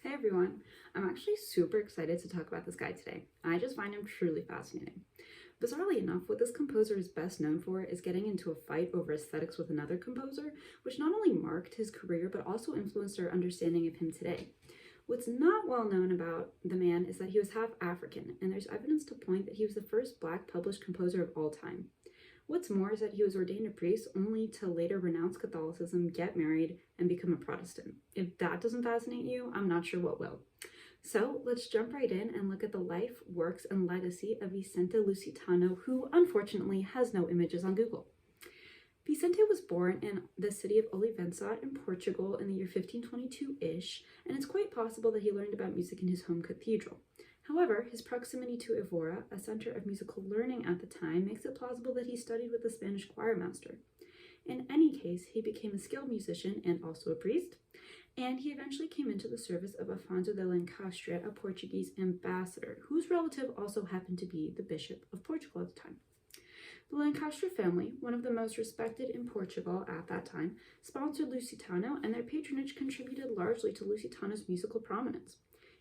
Hey everyone, I'm actually super excited to talk about this guy today. I just find him truly fascinating. Bizarrely enough, what this composer is best known for is getting into a fight over aesthetics with another composer, which not only marked his career but also influenced our understanding of him today. What's not well known about the man is that he was half African, and there's evidence to point that he was the first black published composer of all time. What's more is that he was ordained a priest only to later renounce Catholicism, get married, and become a Protestant. If that doesn't fascinate you, I'm not sure what will. So let's jump right in and look at the life, works, and legacy of Vicente Lusitano, who unfortunately has no images on Google. Vicente was born in the city of Olivença in Portugal in the year 1522-ish, and it's quite possible that he learned about music in his home cathedral. However, his proximity to Evora, a center of musical learning at the time, makes it plausible that he studied with the Spanish choir master. In any case, he became a skilled musician and also a priest, and he eventually came into the service of Afonso de Lencastre, a Portuguese ambassador, whose relative also happened to be the Bishop of Portugal at the time. The Lencastre family, one of the most respected in Portugal at that time, sponsored Lusitano, and their patronage contributed largely to Lusitano's musical prominence.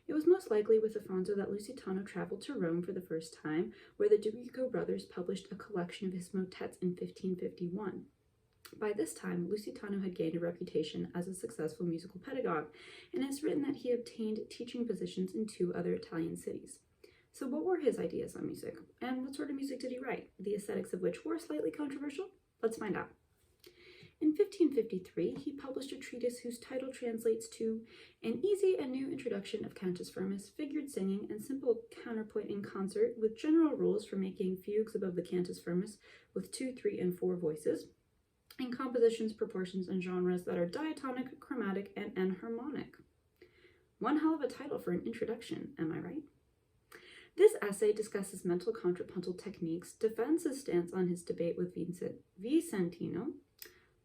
It was most likely with Afonso that Lusitano traveled to Rome for the first time, where the Dubico brothers published a collection of his motets in 1551. By this time, Lusitano had gained a reputation as a successful musical pedagogue, and it's written that he obtained teaching positions in 2 other Italian cities. So what were his ideas on music, and what sort of music did he write, the aesthetics of which were slightly controversial? Let's find out. In 1553, he published a treatise whose title translates to An Easy and New Introduction of Cantus Firmus, Figured Singing, and Simple Counterpoint in Concert, with general rules for making fugues above the Cantus Firmus with 2, 3, and 4 voices, and compositions, proportions, and genres that are diatonic, chromatic, and enharmonic. One hell of a title for an introduction, am I right? This essay discusses mental contrapuntal techniques, defends his stance on his debate with Vicentino,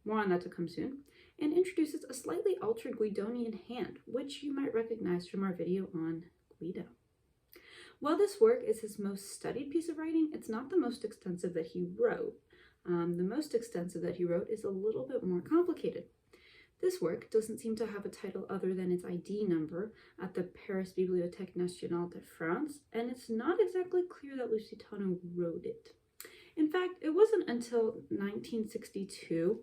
more on that to come soon, and introduces a slightly altered Guidonian hand, which you might recognize from our video on Guido. While this work is his most studied piece of writing, it's not the most extensive that he wrote. The most extensive that he wrote is a little bit more complicated. This work doesn't seem to have a title other than its ID number at the Paris Bibliothèque Nationale de France, and it's not exactly clear that Lusitano wrote it. In fact, it wasn't until 1962,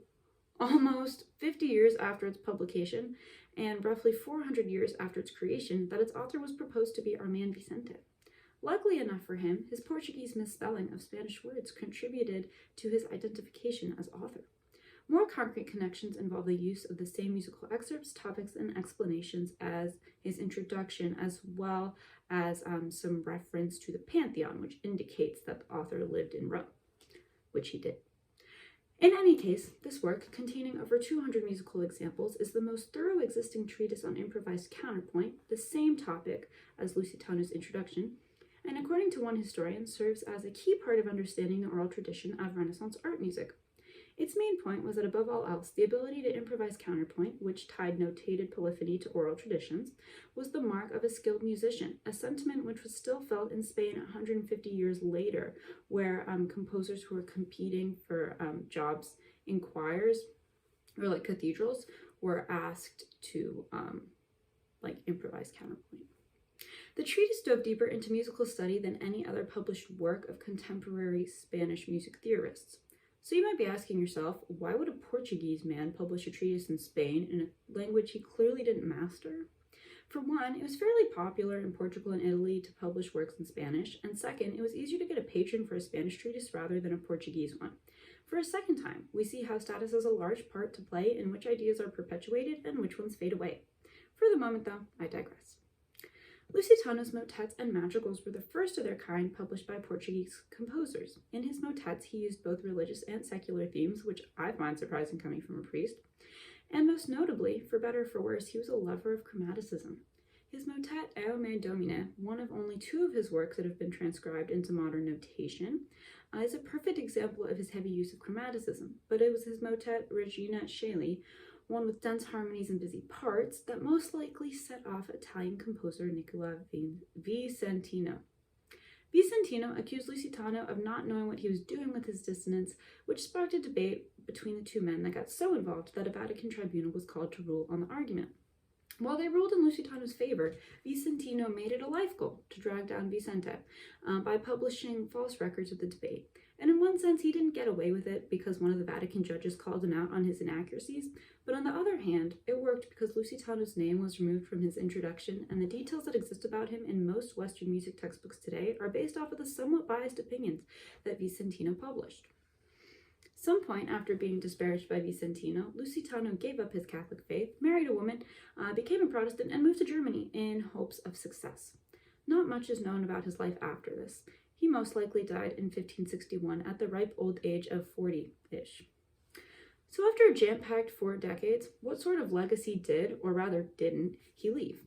almost 50 years after its publication, and roughly 400 years after its creation, that its author was proposed to be our man Vicente. Luckily enough for him, his Portuguese misspelling of Spanish words contributed to his identification as author. More concrete connections involve the use of the same musical excerpts, topics, and explanations as his introduction, as well as some reference to the Pantheon, which indicates that the author lived in Rome, which he did. In any case, this work, containing over 200 musical examples, is the most thorough existing treatise on improvised counterpoint, the same topic as Lusitano's introduction, and according to one historian, serves as a key part of understanding the oral tradition of Renaissance art music. Its main point was that above all else, the ability to improvise counterpoint, which tied notated polyphony to oral traditions, was the mark of a skilled musician, a sentiment which was still felt in Spain 150 years later, where composers who were competing for jobs in choirs or like cathedrals were asked to improvise counterpoint. The treatise dove deeper into musical study than any other published work of contemporary Spanish music theorists. So you might be asking yourself, why would a Portuguese man publish a treatise in Spain in a language he clearly didn't master? For one, it was fairly popular in Portugal and Italy to publish works in Spanish, and second, it was easier to get a patron for a Spanish treatise rather than a Portuguese one. For a second time, we see how status has a large part to play in which ideas are perpetuated and which ones fade away. For the moment, though, I digress. Lusitano's motets and madrigals were the first of their kind published by Portuguese composers. In his motets, he used both religious and secular themes, which I find surprising coming from a priest. And most notably, for better or for worse, he was a lover of chromaticism. His motet, Eo me Domine, one of only 2 of his works that have been transcribed into modern notation, is a perfect example of his heavy use of chromaticism, but it was his motet, Regina Caeli, one with dense harmonies and busy parts, that most likely set off Italian composer Nicola Vicentino. Vicentino accused Lusitano of not knowing what he was doing with his dissonance, which sparked a debate between the 2 men that got so involved that a Vatican tribunal was called to rule on the argument. While they ruled in Lusitano's favor, Vicentino made it a life goal to drag down Vicente by publishing false records of the debate. And in one sense, he didn't get away with it because one of the Vatican judges called him out on his inaccuracies. But on the other hand, it worked because Lusitano's name was removed from his introduction, and the details that exist about him in most Western music textbooks today are based off of the somewhat biased opinions that Vicentino published. Some point after being disparaged by Vicentino, Lusitano gave up his Catholic faith, married a woman, became a Protestant, and moved to Germany in hopes of success. Not much is known about his life after this. He most likely died in 1561 at the ripe old age of 40-ish. So after a jam-packed 4 decades, what sort of legacy did, or rather didn't, he leave?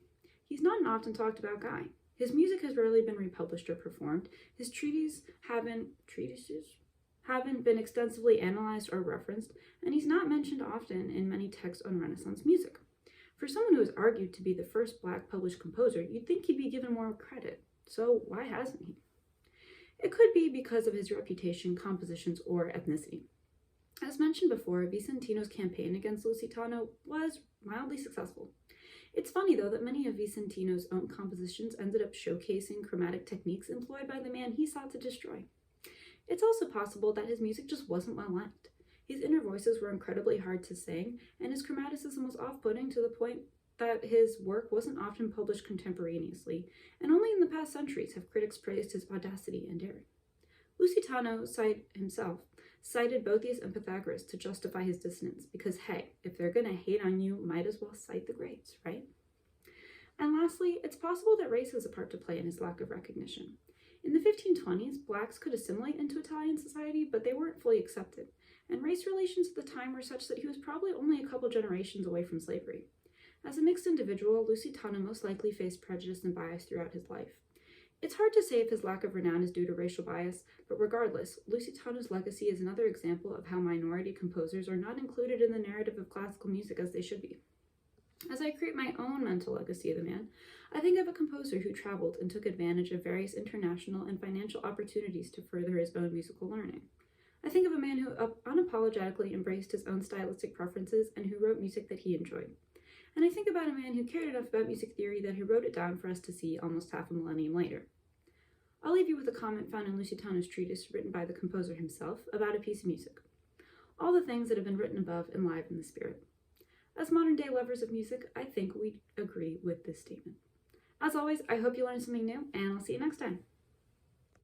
He's not an often talked about guy. His music has rarely been republished or performed. His treatises haven't been extensively analyzed or referenced, and he's not mentioned often in many texts on Renaissance music. For someone who is argued to be the first Black published composer, you'd think he'd be given more credit. So why hasn't he? It could be because of his reputation, compositions, or ethnicity. As mentioned before, Vicentino's campaign against Lusitano was mildly successful. It's funny, though, that many of Vicentino's own compositions ended up showcasing chromatic techniques employed by the man he sought to destroy. It's also possible that his music just wasn't well liked. His inner voices were incredibly hard to sing, and his chromaticism was off-putting to the point that his work wasn't often published contemporaneously, and only in the past centuries have critics praised his audacity and daring. Lusitano himself cited Boethius and Pythagoras to justify his dissonance, because hey, if they're gonna hate on you, might as well cite the greats, right? And lastly, it's possible that race has a part to play in his lack of recognition. In the 1520s, Blacks could assimilate into Italian society, but they weren't fully accepted, and race relations at the time were such that he was probably only a couple generations away from slavery. As a mixed individual, Lusitano most likely faced prejudice and bias throughout his life. It's hard to say if his lack of renown is due to racial bias, but regardless, Lusitano's legacy is another example of how minority composers are not included in the narrative of classical music as they should be. As I create my own mental legacy of the man, I think of a composer who traveled and took advantage of various international and financial opportunities to further his own musical learning. I think of a man who unapologetically embraced his own stylistic preferences and who wrote music that he enjoyed. And I think about a man who cared enough about music theory that he wrote it down for us to see almost half a millennium later. I'll leave you with a comment found in Lusitano's treatise written by the composer himself about a piece of music. All the things that have been written above enliven the spirit. As modern-day lovers of music, I think we agree with this statement. As always, I hope you learned something new, and I'll see you next time.